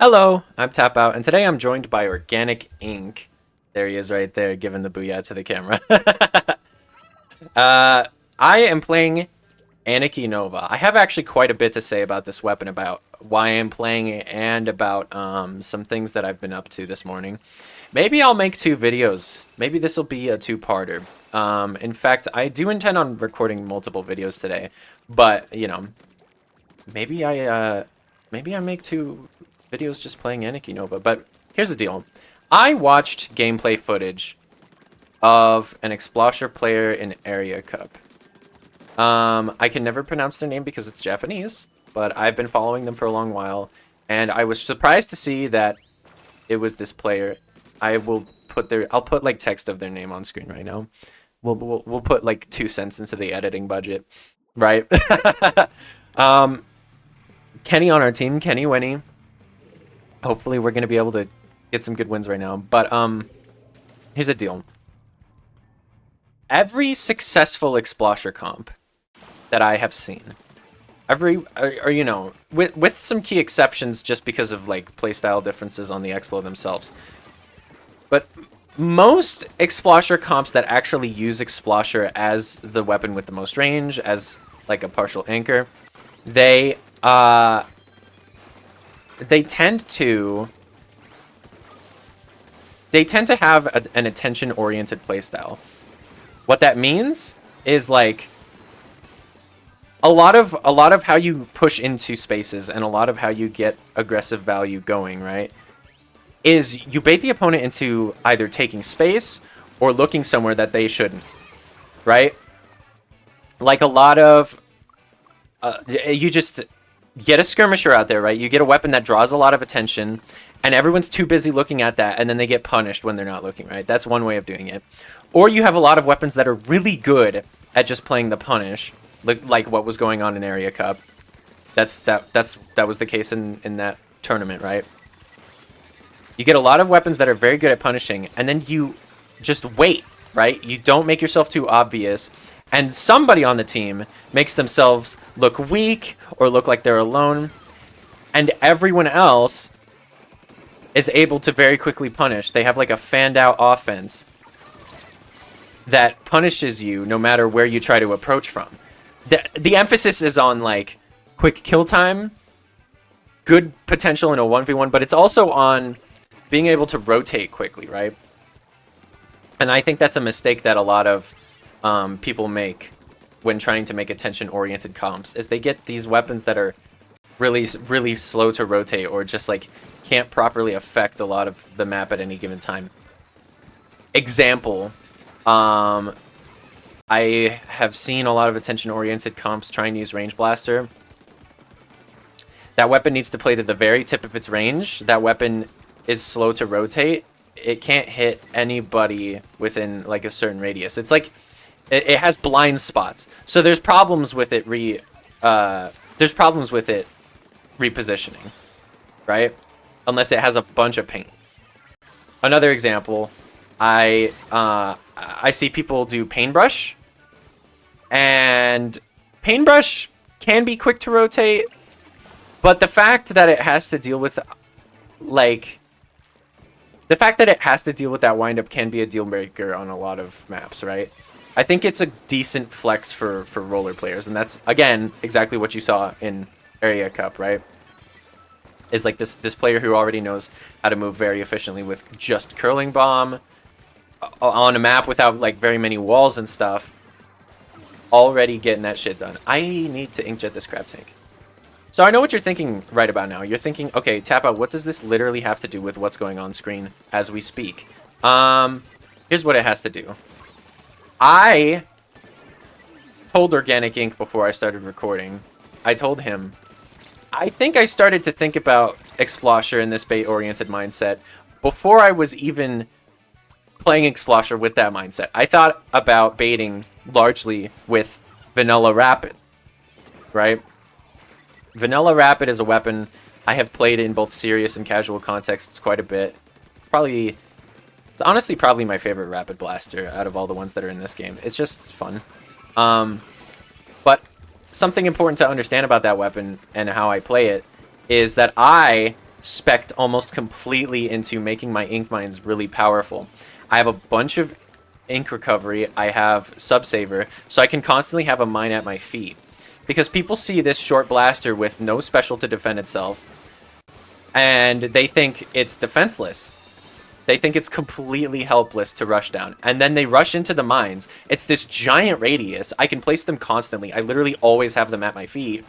Hello, I'm Tapout, and today I'm joined by Organic Ink. There he is right there, giving the booyah to the camera. uh, I am playing Anarchy Nova. I have actually quite a bit to say about this weapon, about why I'm playing it, and about some things that I've been up to this morning. Maybe I'll make two videos. Maybe this will be a two-parter. In fact, I do intend on recording multiple videos today, but, you know, maybe I make two videos just playing Anarchy Nova. But here's the deal. I watched gameplay footage of an Explosher player in Area Cup. I can never pronounce their name because it's Japanese, but I've been following them for a long while, and I was surprised to see that it was this player. I'll put like text of their name on screen right now. We'll put like 2 cents into the editing budget, right? Kenny on our team, Kenny Winnie. Hopefully we're gonna be able to get some good wins right now. But here's the deal. Every successful Explosher comp that I have seen, or you know, with some key exceptions just because of like playstyle differences on the Expo themselves. But most Explosher comps that actually use Explosher as the weapon with the most range, as like a partial anchor, they tend to have an attention-oriented playstyle. What that means is like a lot of how you push into spaces and a lot of how you get aggressive value going, right? Is you bait the opponent into either taking space or looking somewhere that they shouldn't, right? Like a lot of you just get a skirmisher out there, right? You get a weapon that draws a lot of attention, and everyone's too busy looking at that, and then they get punished when they're not looking, right? That's one way of doing it. Or you have a lot of weapons that are really good at just playing the punish, like what was going on in Area Cup. That was the case in that tournament, right? You get a lot of weapons that are very good at punishing, and then you just wait, right? You don't make yourself too obvious, and somebody on the team makes themselves look weak or look like they're alone, and everyone else is able to very quickly punish. They have like a fanned out offense that punishes you no matter where you try to approach from. The emphasis is on like quick kill time, good potential in a 1v1, but it's also on being able to rotate quickly, right? And I think that's a mistake that a lot of people make when trying to make attention-oriented comps, is they get these weapons that are really slow to rotate, or just like can't properly affect a lot of the map at any given time. Example, I have seen a lot of attention-oriented comps try and use Range Blaster. That weapon needs to play to the very tip of its range. That weapon is slow to rotate. It can't hit anybody within like a certain radius. It's like it has blind spots. So there's problems with it repositioning, right? Unless it has a bunch of paint. Another example, I see people do Paintbrush, and Paintbrush can be quick to rotate, but the fact that it has to deal with that windup can be a deal breaker on a lot of maps, right? I think it's a decent flex for roller players, and that's again exactly what you saw in Area Cup, right? Is like this player who already knows how to move very efficiently with just curling bomb on a map without like very many walls and stuff, already getting that shit done. I need to inkjet this crab tank. So I know what you're thinking right about now. You're thinking, okay, Tapout, what does this literally have to do with what's going on screen as we speak? Here's what it has to do. I told Organic Ink before I started recording, I told him, I think I started to think about Explosher in this bait-oriented mindset before I was even playing Explosher with that mindset. I thought about baiting largely with Vanilla Rapid, right? Vanilla Rapid is a weapon I have played in both serious and casual contexts quite a bit. It's honestly probably my favorite Rapid Blaster out of all the ones that are in this game. It's just fun. But something important to understand about that weapon and how I play it is that I spec'd almost completely into making my ink mines really powerful. I have a bunch of ink recovery. I have subsaver, so I can constantly have a mine at my feet. Because people see this short blaster with no special to defend itself, and they think it's defenseless. They think it's completely helpless to rush down. And then they rush into the mines. It's this giant radius. I can place them constantly. I literally always have them at my feet.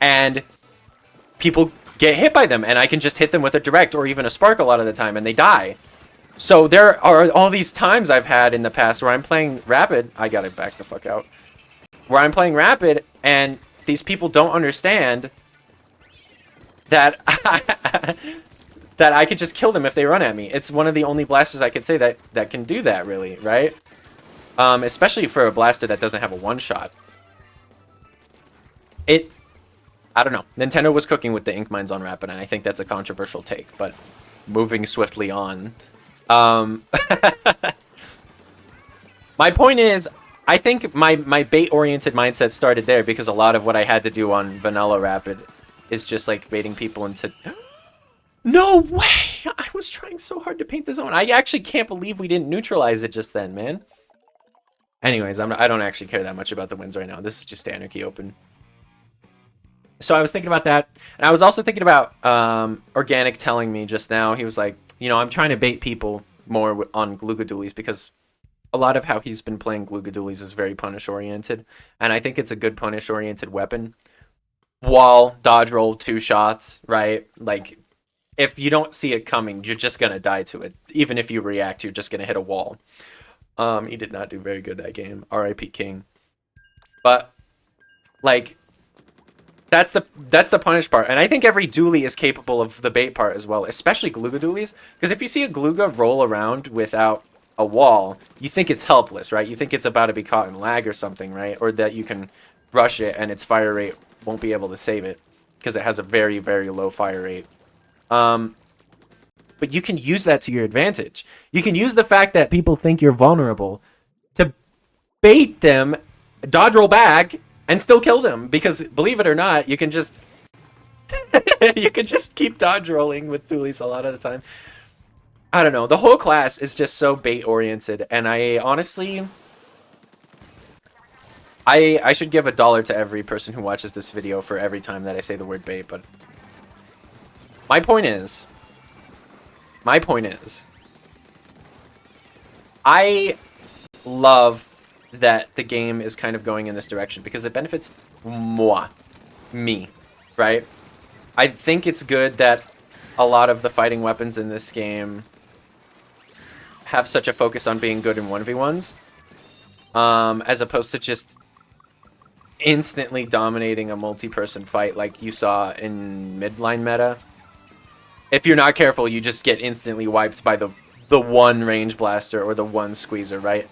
And people get hit by them, and I can just hit them with a direct or even a spark a lot of the time, and they die. So there are all these times I've had in the past where I'm playing Rapid. I gotta back the fuck out. Where I'm playing Rapid, and these people don't understand that that I could just kill them if they run at me. It's one of the only blasters I could say that can do that, really, right? Especially for a blaster that doesn't have a one-shot. I don't know. Nintendo was cooking with the ink mines on Rapid, and I think that's a controversial take, but moving swiftly on. My point is, I think my bait-oriented mindset started there because a lot of what I had to do on Vanilla Rapid is just like baiting people into... No way! I was trying so hard to paint the zone. I actually can't believe we didn't neutralize it just then, man. Anyways, I don't actually care that much about the wins right now. This is just Anarchy Open. So I was thinking about that. And I was also thinking about Organic telling me just now. He was like, you know, I'm trying to bait people more on Gloogadoolies because a lot of how he's been playing Gloogadoolies is very punish-oriented. And I think it's a good punish-oriented weapon. Wall, dodge roll, 2 shots, right? Like... If you don't see it coming, you're just going to die to it. Even if you react, you're just going to hit a wall. He did not do very good that game. R.I.P. King. But, like, that's the punish part. And I think every dually is capable of the bait part as well, especially Gloogadoolies. Because if you see a Glooga roll around without a wall, you think it's helpless, right? You think it's about to be caught in lag or something, right? Or that you can rush it and its fire rate won't be able to save it. Because it has a very, very low fire rate. But you can use that to your advantage. You can use the fact that people think you're vulnerable to bait them, dodge roll back, and still kill them. Because believe it or not, you can just you can just keep dodge rolling with dualies a lot of the time. I don't know. The whole class is just so bait oriented, and I honestly I should give $1 to every person who watches this video for every time that I say the word bait, but My point is, I love that the game is kind of going in this direction because it benefits me, right? I think it's good that a lot of the fighting weapons in this game have such a focus on being good in 1v1s, as opposed to just instantly dominating a multi-person fight like you saw in midline meta. If you're not careful, you just get instantly wiped by the one range blaster or the one squeezer, right?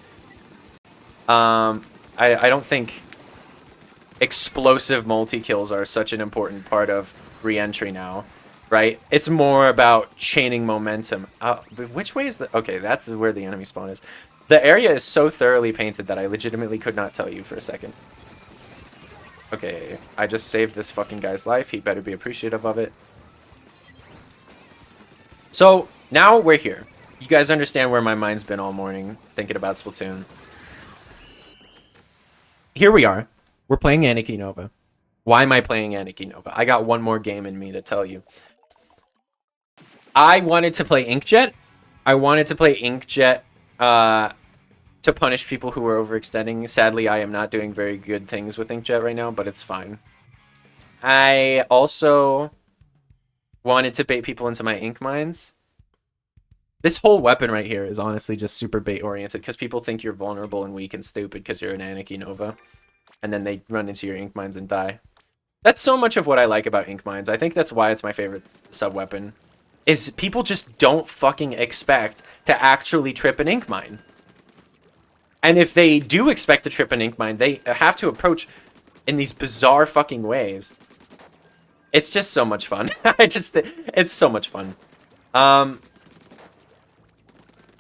I don't think explosive multi-kills are such an important part of re-entry now, right? It's more about chaining momentum. Which way is the... Okay, that's where the enemy spawn is. The area is so thoroughly painted that I legitimately could not tell you for a second. Okay, I just saved this fucking guy's life. He better be appreciative of it. So, now we're here. You guys understand where my mind's been all morning, thinking about Splatoon. Here we are. We're playing Anarchy Nova. Why am I playing Anarchy Nova? I got one more game in me to tell you. I wanted to play Inkjet. I wanted to play Inkjet to punish people who were overextending. Sadly, I am not doing very good things with Inkjet right now, but it's fine. I also wanted to bait people into my ink mines. This whole weapon right here is honestly just super bait oriented because people think you're vulnerable and weak and stupid because you're an Anarchy Nova. And then they run into your ink mines and die. That's so much of what I like about ink mines. I think that's why it's my favorite sub-weapon. Is people just don't fucking expect to actually trip an ink mine. And if they do expect to trip an ink mine, they have to approach in these bizarre fucking ways. It's just so much fun. It's so much fun.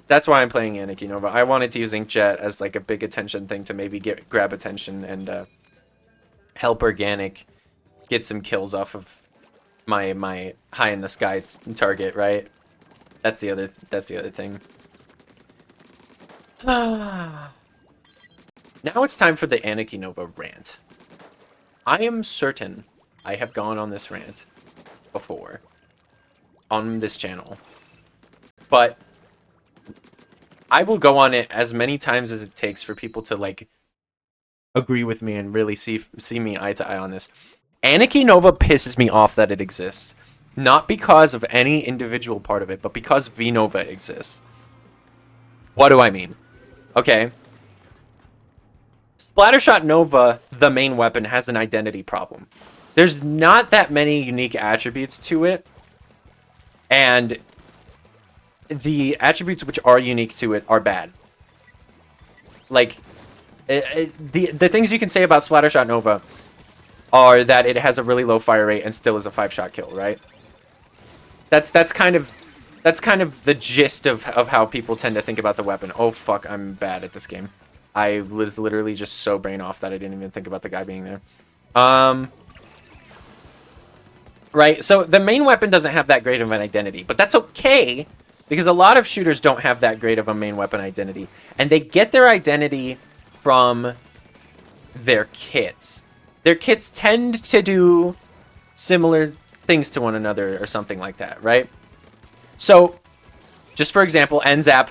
That's why I'm playing Anarchy Nova. I wanted to use Inkjet as like a big attention thing to maybe grab attention and help Organic get some kills off of my high in the sky target, right? That's the other thing. Now it's time for the Anarchy Nova rant. I am certain I have gone on this rant before on this channel, but I will go on it as many times as it takes for people to like agree with me and really see me eye to eye on this. Anarchy Nova pisses me off that it exists. Not because of any individual part of it, but because V Nova exists. What do I mean? Okay. Splattershot Nova, the main weapon, has an identity problem. There's not that many unique attributes to it. And the attributes which are unique to it are bad. Like, the things you can say about Splattershot Nova are that it has a really low fire rate and still is a 5-shot kill, right? That's kind of the gist of how people tend to think about the weapon. Oh fuck, I'm bad at this game. I was literally just so brain off that I didn't even think about the guy being there. Right, so the main weapon doesn't have that great of an identity, but that's okay, because a lot of shooters don't have that great of a main weapon identity, and they get their identity from their kits. Their kits tend to do similar things to one another or something like that, right? So, just for example, NZAP,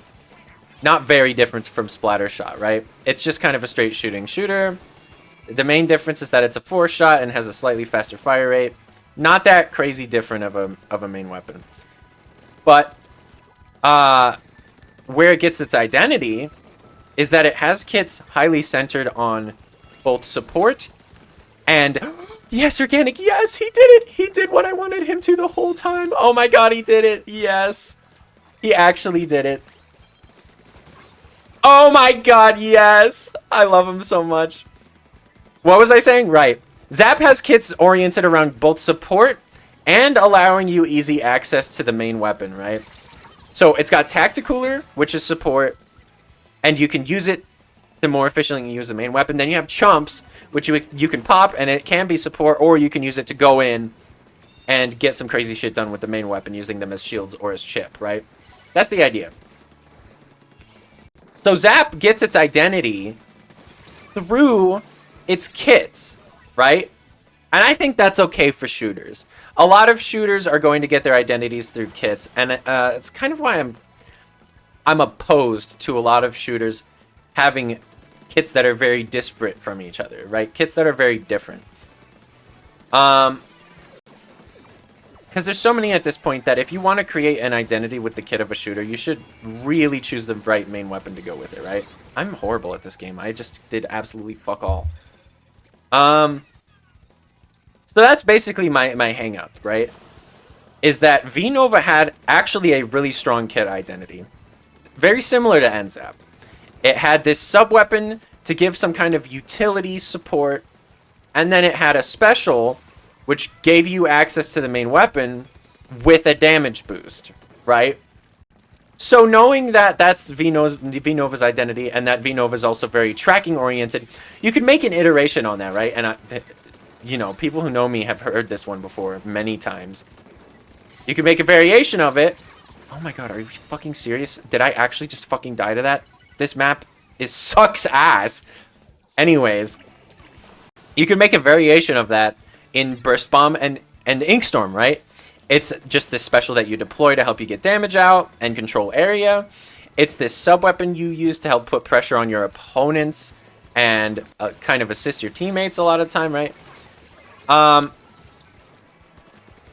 not very different from Splattershot, right? It's just kind of a straight shooting shooter. The main difference is that it's a 4-shot and has a slightly faster fire rate. Not that crazy different of a main weapon. But where it gets its identity is that it has kits highly centered on both support and... Yes, Organic, yes, he did it! He did what I wanted him to the whole time. Oh my god, he did it! Yes. He actually did it. Oh my god, yes! I love him so much. What was I saying? Right. Zap has kits oriented around both support and allowing you easy access to the main weapon, right? So it's got Tacticooler, which is support, and you can use it to more efficiently use the main weapon. Then you have Chumps, which you can pop, and it can be support, or you can use it to go in and get some crazy shit done with the main weapon, using them as shields or as chip, right? That's the idea. So Zap gets its identity through its kits, right? And I think that's okay for shooters. A lot of shooters are going to get their identities through kits, and it's kind of why I'm opposed to a lot of shooters having kits that are very disparate from each other, right? Kits that are very different. Because there's so many at this point that if you want to create an identity with the kit of a shooter, you should really choose the right main weapon to go with it, right? I'm horrible at this game. I just did absolutely fuck all. So that's basically my hang up, right? Is that V Nova had actually a really strong kit identity. Very similar to NZAP. It had this sub-weapon to give some kind of utility support, and then it had a special which gave you access to the main weapon with a damage boost, right? So knowing that that's V Nova's identity, and that V Nova is also very tracking oriented, you could make an iteration on that, right? And you know, people who know me have heard this one before many times. You could make a variation of it. Oh my god, are you fucking serious? Did I actually just fucking die to that? This map sucks ass. Anyways, you can make a variation of that in Burst Bomb and Inkstorm, right? It's just this special that you deploy to help you get damage out and control area. It's this sub-weapon you use to help put pressure on your opponents and kind of assist your teammates a lot of the time, right?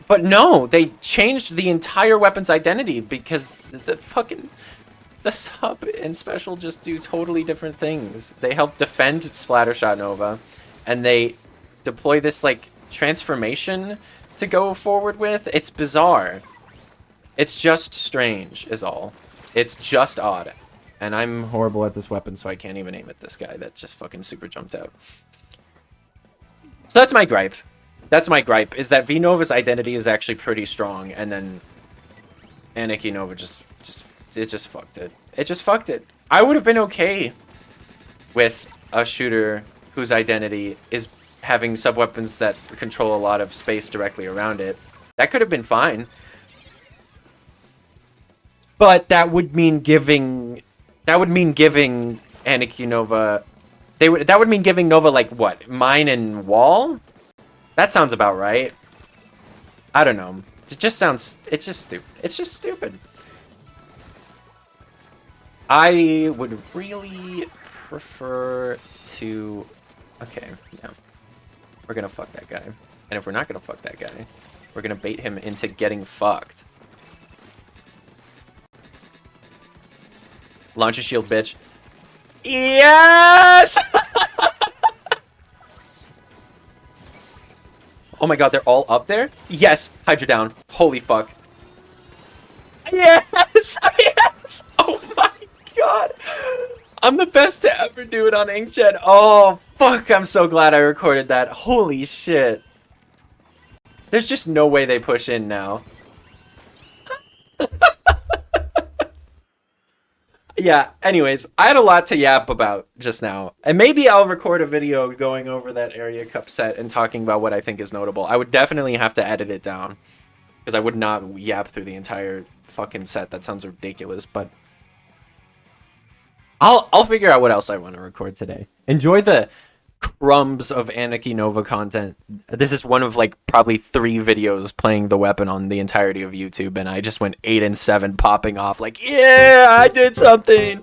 But no, they changed the entire weapon's identity because the sub and special just do totally different things. They help defend Splattershot Nova, and they deploy this, like, transformation to go forward with. It's bizarre. It's just strange, is all. It's just odd. And I'm horrible at this weapon, so I can't even aim at this guy that just fucking super jumped out. So that's my gripe. That's my gripe, is that V Nova's identity is actually pretty strong, and then Anarchy Nova just fucked it. It just fucked it. I would have been okay with a shooter whose identity is having sub-weapons that control a lot of space directly around it. That could have been fine. But that would mean giving Anarchy Nova that would mean giving Nova like what? Mine and Wall? That sounds about right. I don't know. It just sounds it's just stupid. It's just stupid. I would really prefer to okay, yeah. We're gonna fuck that guy. And if we're not gonna fuck that guy, we're gonna bait him into getting fucked. Launch a shield, bitch. Yes! Oh my god, they're all up there? Yes! Hydra down. Holy fuck. Yes! Yes! Oh my god! I'm the best to ever do it on Inkjet. Oh, fuck. I'm so glad I recorded that. Holy shit. There's just no way they push in now. Yeah, anyways, I had a lot to yap about just now. And maybe I'll record a video going over that Area Cup set and talking about what I think is notable. I would definitely have to edit it down. Because I would not yap through the entire fucking set. That sounds ridiculous, but... I'll figure out what else I want to record today. Enjoy the crumbs of Anarchy Nova content. This is one of like probably 3 videos playing the weapon on the entirety of YouTube, and I just went 8 and 7 popping off like, yeah, I did something.